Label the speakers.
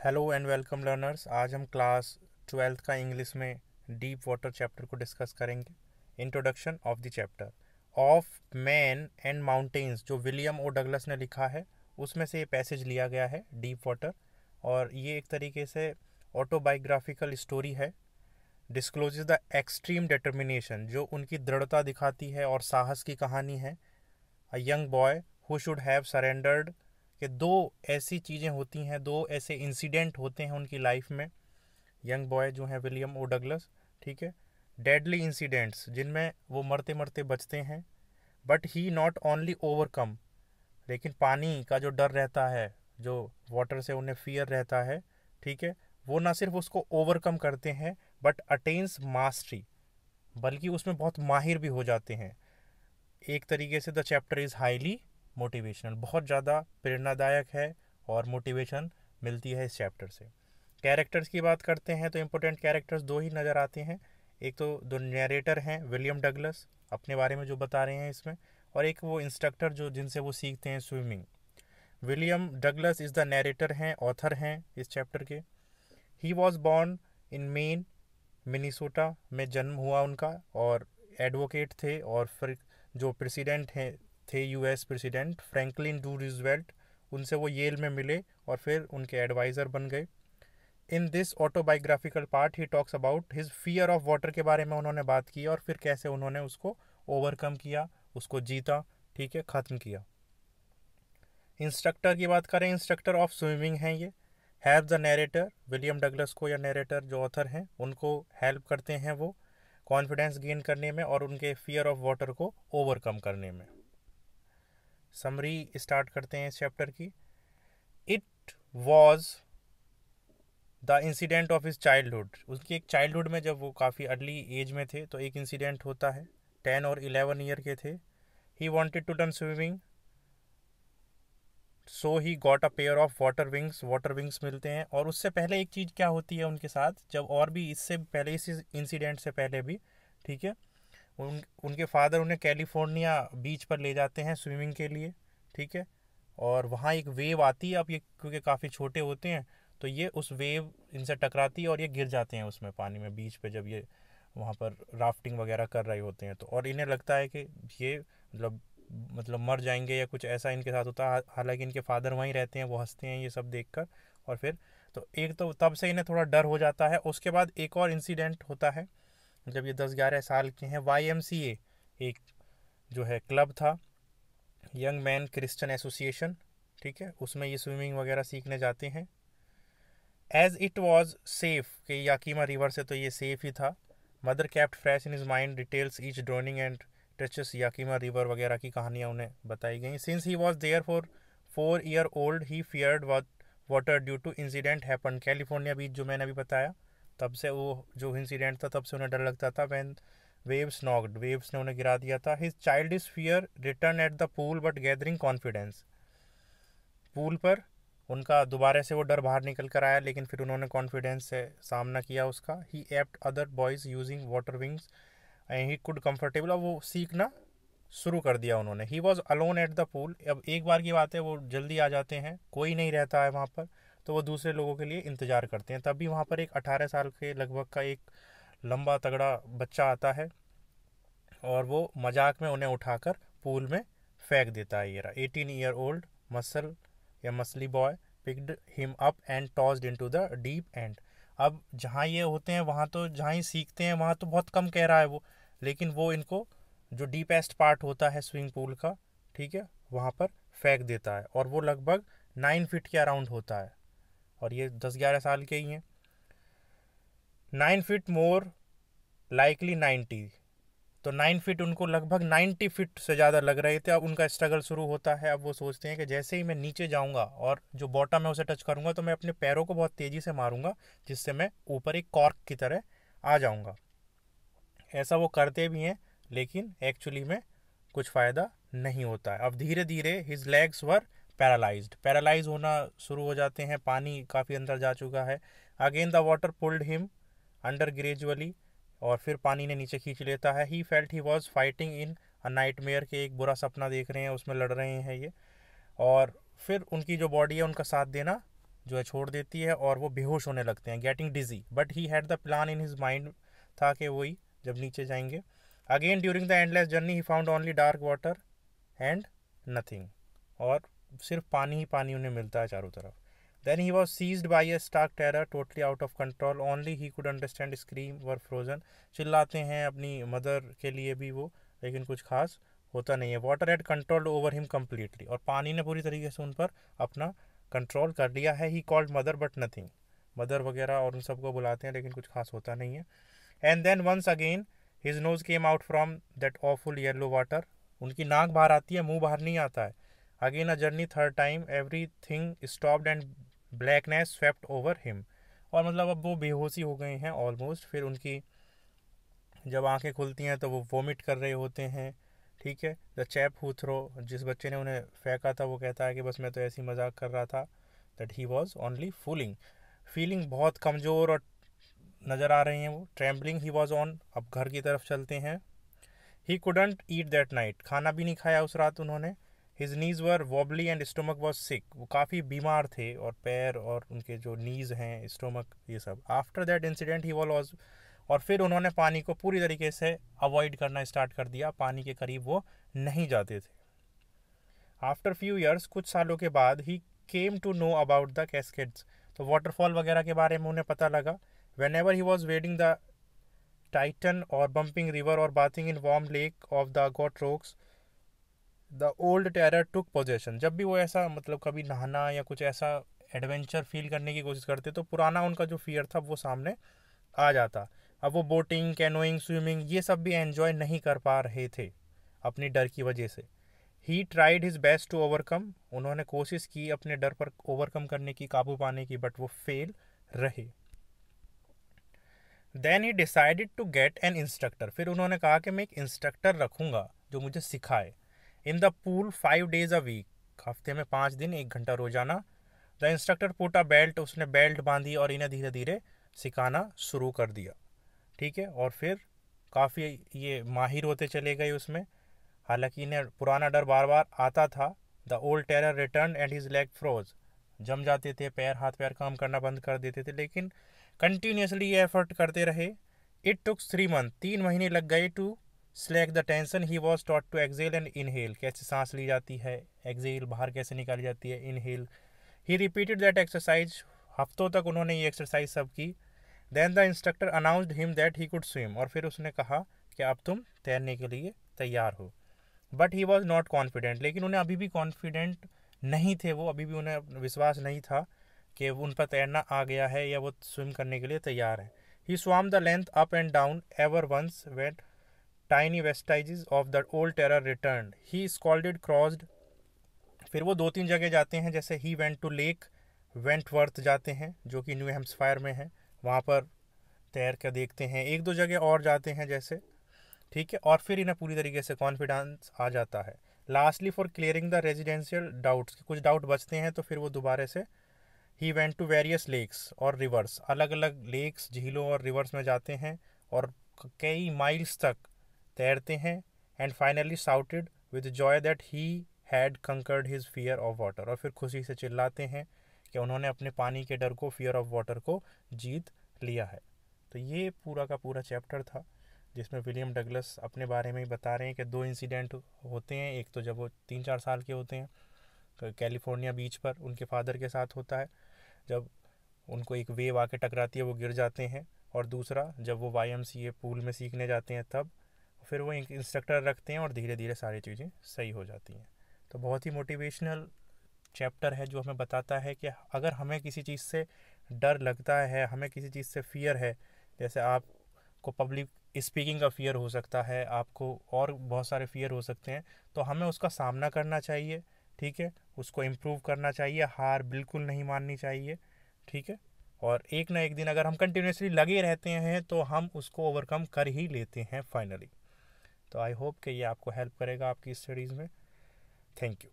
Speaker 1: Hello and welcome learners. आज हम class 12th का इंग्लिश में डीप वाटर चैप्टर को डिस्कस करेंगे। Introduction of the chapter of man and mountains जो विलियम ओ डगलस ने लिखा है, उसमें से ये पैसेज लिया गया है, डीप वाटर। और ये एक तरीके से ऑटोबायोग्राफिकल स्टोरी है। डिस्क्लोजेज द एक्सट्रीम डिटर्मिनेशन, जो उनकी दृढ़ता दिखाती है और साहस की कहानी है। A young boy who should have surrendered, कि दो ऐसी चीज़ें होती हैं, दो ऐसे इंसिडेंट होते हैं उनकी लाइफ में। यंग बॉय जो है विलियम ओ डगलस, ठीक है। डेडली इंसिडेंट्स, जिनमें वो मरते मरते बचते हैं। But he not only overcome, लेकिन पानी का जो डर रहता है, जो वाटर से उन्हें फियर रहता है, ठीक है, वो ना सिर्फ उसको ओवरकम करते हैं बट अटेन्स मास्टरी, बल्कि उसमें बहुत माहिर भी हो जाते हैं। एक तरीके से the chapter is highly motivational, बहुत ज़्यादा प्रेरणादायक है और मोटिवेशन मिलती है इस चैप्टर से। कैरेक्टर्स की बात करते हैं तो इम्पोर्टेंट कैरेक्टर्स दो ही नज़र आते हैं। एक तो दो नरेटर हैं, विलियम डगलस अपने बारे में जो बता रहे हैं इसमें, और एक वो इंस्ट्रक्टर जो जिनसे वो सीखते हैं swimming. William Douglas is the narrator हैं, ऑथर हैं इस चैप्टर के। He was born in main, Minnesota में जन्म हुआ उनका, और एडवोकेट थे। और फिर जो प्रेसिडेंट हैं थे, US president Franklin D Roosevelt, उनसे वो येल में मिले और फिर उनके एडवाइज़र बन गए। In this autobiographical part he talks about his fear of water के बारे में उन्होंने बात की, और फिर कैसे उन्होंने उसको ओवरकम किया, उसको जीता, ठीक है, ख़त्म किया। इंस्ट्रक्टर की बात करें, इंस्ट्रक्टर ऑफ स्विमिंग हैं ये। Have the narrator, William Douglas को या नरेटर जो ऑथर हैं उनको हेल्प करते हैं वो कॉन्फिडेंस गेन करने में और उनके फियर ऑफ वाटर को ओवरकम करने में। समरी स्टार्ट करते हैं इस चैप्टर की। It was the incident of his childhood, उसकी एक चाइल्डहुड में जब वो काफ़ी अर्ली एज में थे तो एक इंसिडेंट होता है। 10 और 11 ईयर के थे। He wanted to learn swimming, so he got a pair of water wings, water wings मिलते हैं। और उससे पहले एक चीज़ क्या होती है उनके साथ, जब और भी इससे पहले, इस इंसिडेंट से पहले भी, ठीक है, उनके फादर उन्हें कैलिफोर्निया बीच पर ले जाते हैं स्विमिंग के लिए, ठीक है। और वहाँ एक वेव आती है, अब ये क्योंकि काफ़ी छोटे होते हैं तो ये उस वेव इनसे टकराती है और ये गिर जाते हैं उसमें पानी में, बीच पे, जब ये वहाँ पर राफ्टिंग वगैरह कर रहे होते हैं तो। और इन्हें लगता है कि ये मतलब मर जाएंगे या कुछ ऐसा इनके साथ होता है। हालांकि इनके फादर वहीं रहते हैं, वो हंसते हैं ये सब देखकर। और फिर तो एक तो तब से इन्हें थोड़ा डर हो जाता है। उसके बाद एक और इंसिडेंट होता है जब ये 10-11 साल के हैं। YMCA एक जो है क्लब था, यंग मैन क्रिश्चियन एसोसिएशन, ठीक है, उसमें ये स्विमिंग वगैरह सीखने जाते हैं। एज इट वॉज सेफ, कि याकीमा रिवर से तो ये सेफ ही था। Mother kept fresh in his mind details each drowning and touches Yakima river वगैरह की कहानियाँ उन्हें बताई गई। Since he was there for 4 year old he feared water due to incident happen, California beach जो मैंने अभी बताया, तब से वो जो इंसिडेंट था तब से उन्हें डर लगता था। वैन वेव्स नॉक्ड, वेव्स ने उन्हें गिरा दिया था। His childish fear return eight the pool but gathering confidence, pool पर उनका दोबारा से वो डर बाहर निकल कर आया, लेकिन फिर उन्होंने कॉन्फिडेंस से सामना किया उसका। He apt other boys using water wings and he could comfortable, अब वो सीखना शुरू कर दिया उन्होंने। He was alone at the pool, अब एक बार की बात है, वो जल्दी आ जाते हैं, कोई नहीं रहता है वहाँ पर, तो वो दूसरे लोगों के लिए इंतज़ार करते हैं। तभी वहाँ पर एक 18 साल के लगभग का एक लंबा तगड़ा बच्चा आता है और वो मजाक में उन्हें उठाकर पूल में फेंक देता है। ये रहा 18 ईयर ओल्ड मसल या muscly boy picked him up and tossed into the deep end. अब जहाँ ये होते हैं वहाँ तो, जहाँ ही सीखते हैं वहाँ तो बहुत कम कह रहा है वो, लेकिन वो इनको जो डीपेस्ट पार्ट होता है स्विमिंग पूल का, ठीक है, वहाँ पर फेंक देता है। और वो लगभग 9 फीट के अराउंड होता है और ये 10-11 साल के ही हैं। 9 फीट मोर लाइकली 90, तो 9 फीट उनको लगभग 90 फीट से ज़्यादा लग रहे थे। अब उनका स्ट्रगल शुरू होता है। अब वो सोचते हैं कि जैसे ही मैं नीचे जाऊंगा और जो बॉटम है उसे टच करूंगा तो मैं अपने पैरों को बहुत तेज़ी से मारूंगा, जिससे मैं ऊपर एक कॉर्क की तरह आ जाऊंगा। ऐसा वो करते भी हैं, लेकिन एक्चुअली में कुछ फ़ायदा नहीं होता है। अब धीरे धीरे हिज लेग्स वर पैरालाइज्ड, पैरालाइज होना शुरू हो जाते हैं, पानी काफ़ी अंदर जा चुका है। Again the water pulled him under gradually, और फिर पानी ने नीचे खींच लेता है। He felt he was fighting in a nightmare, के एक बुरा सपना देख रहे हैं, उसमें लड़ रहे हैं ये। और फिर उनकी जो बॉडी है उनका साथ देना जो है छोड़ देती है और वो बेहोश होने लगते हैं, getting dizzy. But he had the plan in his mind, था कि वही जब नीचे जाएंगे। Again during the endless journey he found only dark water and nothing, और सिर्फ पानी ही पानी उन्हें मिलता है चारों तरफ। Then he was seized by a stark terror totally out of control, only he could understand scream were frozen. चिल्लाते हैं अपनी मदर के लिए भी वो, लेकिन कुछ खास होता नहीं है। Water had controlled over him completely, और पानी ने पूरी तरीके से उन पर अपना कंट्रोल कर लिया है। He called mother but nothing, mother वगैरह और उन सबको बुलाते हैं लेकिन कुछ खास होता नहीं है। And then once again his nose came out from that awful yellow water, उनकी नाक बाहर आती है, मुंह बाहर नहीं आता है। Again a journey third time every thing stopped and blackness swept over him, और मतलब अब वो बेहोशी हो गए हैं ऑलमोस्ट। फिर उनकी जब आंखें खुलती हैं तो वो वोमिट कर रहे होते हैं, ठीक है। द चैप हु थ्रो, जिस बच्चे ने उन्हें फेंका था, वो कहता है कि बस मैं तो ऐसी मजाक कर रहा था। That he was only fooling, feeling बहुत कमज़ोर और नज़र आ रहे हैं वो। ट्रैम्बलिंग ही वॉज ऑन, अब घर की तरफ चलते हैं। He couldn't eat that night, खाना भी नहीं खाया उस रात उन्होंने। His knees were wobbly and stomach was sick, वो काफ़ी बीमार थे, और पैर और उनके जो नीज हैं, स्टोमक, ये सब। After that incident he was, और फिर उन्होंने पानी को पूरी तरीके से अवॉइड करना स्टार्ट कर दिया, पानी के करीब वो नहीं जाते थे। आफ्टर फ्यू ईयर्स, कुछ सालों के बाद, he came to know about the Cascades, तो वाटरफॉल वगैरह के बारे में उन्हें पता लगा। Whenever he was wading the Tieton और बम्पिंग रिवर और bathing in warm lake of the Goat Rocks, the old terror took possession, जब भी वो ऐसा मतलब कभी नहाना या कुछ ऐसा एडवेंचर फील करने की कोशिश करते तो पुराना उनका जो फियर था वो सामने आ जाता। अब वो बोटिंग, कैनोइंग, स्विमिंग ये सब भी एंजॉय नहीं कर पा रहे थे अपनी डर की वजह से। He tried his best to overcome, उन्होंने कोशिश की अपने डर पर ओवरकम करने की, काबू पाने की, बट वो फेल रहे। Then he decided to get an instructor, फिर उन्होंने कहा कि मैं एक इंस्ट्रक्टर रखूंगा जो मुझे सिखाए। In the pool 5 days a week, हफ्ते में 5 दिन, 1 घंटा रोजाना। The instructor put a belt, उसने बेल्ट बांधी और इन्हें धीरे धीरे सिखाना शुरू कर दिया, ठीक है। और फिर काफ़ी ये माहिर होते चले गए उसमें। हालांकि इन्हें पुराना डर बार बार आता था। The old terror return and his leg froze, जम जाते थे, पैर, हाथ पैर काम करना बंद कर देते थे, लेकिन कंटिन्यूसली ये एफर्ट करते रहे। इट टुक 3 months, 3 महीने लग गए to slack the tension. He was taught to exhale and inhale, कैसे सांस ली जाती है, एक्सेल बाहर कैसे निकाली जाती है, inhale. He repeated that exercise, हफ्तों तक उन्होंने ये एक्सरसाइज सब की। Then the instructor announced him that he could swim, और फिर उसने कहा कि अब तुम तैरने के लिए तैयार हो। But he was not confident, लेकिन उन्हें अभी भी कॉन्फिडेंट नहीं थे वो, अभी भी उन्हें विश्वास नहीं था कि उन पर तैरना आ गया है या वो स्विम करने के लिए तैयार है। He swam the length up and down ever once wet tiny vestiges of the old terror return. He scolded crossed, फिर वो 2-3 जगह जाते हैं, जैसे ही वेंट टू लेक वेंटवर्थ जाते हैं जो कि न्यू हेम्पशायर में है, वहाँ पर तैर कर देखते हैं। 1-2 जगह और जाते हैं जैसे, ठीक है। और फिर इन्हें पूरी तरीके से कॉन्फिडेंस आ जाता है। Lastly for clearing the residential doubts, कुछ डाउट बचते हैं तो फिर वो दोबारा से he went to various lakes और रिवर्स, अलग अलग लेक्स, झीलों और रिवर्स में जाते हैं और कई माइल्स तक तैरते हैं। And finally shouted with Joy that he had conquered his fear of water, और फिर खुशी से चिल्लाते हैं कि उन्होंने अपने पानी के डर को, फियर ऑफ वाटर को जीत लिया है। तो ये पूरा का पूरा चैप्टर था जिसमें विलियम डगलस अपने बारे में ही बता रहे हैं कि 2 इंसिडेंट होते हैं। एक तो जब वो 3-4 साल के होते हैं कैलिफोर्निया बीच पर उनके फादर के साथ होता है, जब उनको एक वेव आके टकराती है, वो गिर जाते हैं। और दूसरा जब वो YMCA पूल में सीखने जाते हैं तब फिर वो एक इंस्ट्रक्टर रखते हैं और धीरे धीरे सारी चीज़ें सही हो जाती हैं। तो बहुत ही मोटिवेशनल चैप्टर है जो हमें बताता है कि अगर हमें किसी चीज़ से डर लगता है, हमें किसी चीज़ से फियर है, जैसे आपको पब्लिक स्पीकिंग का फियर हो सकता है, आपको और बहुत सारे फियर हो सकते हैं, तो हमें उसका सामना करना चाहिए, ठीक है। उसको इम्प्रूव करना चाहिए, हार बिल्कुल नहीं माननी चाहिए, ठीक है। और एक ना एक दिन अगर हम कंटिन्यूसली लगे रहते हैं तो हम उसको ओवरकम कर ही लेते हैं फाइनली। तो आई होप कि ये आपको हेल्प करेगा आपकी स्टडीज़ में। Thank you.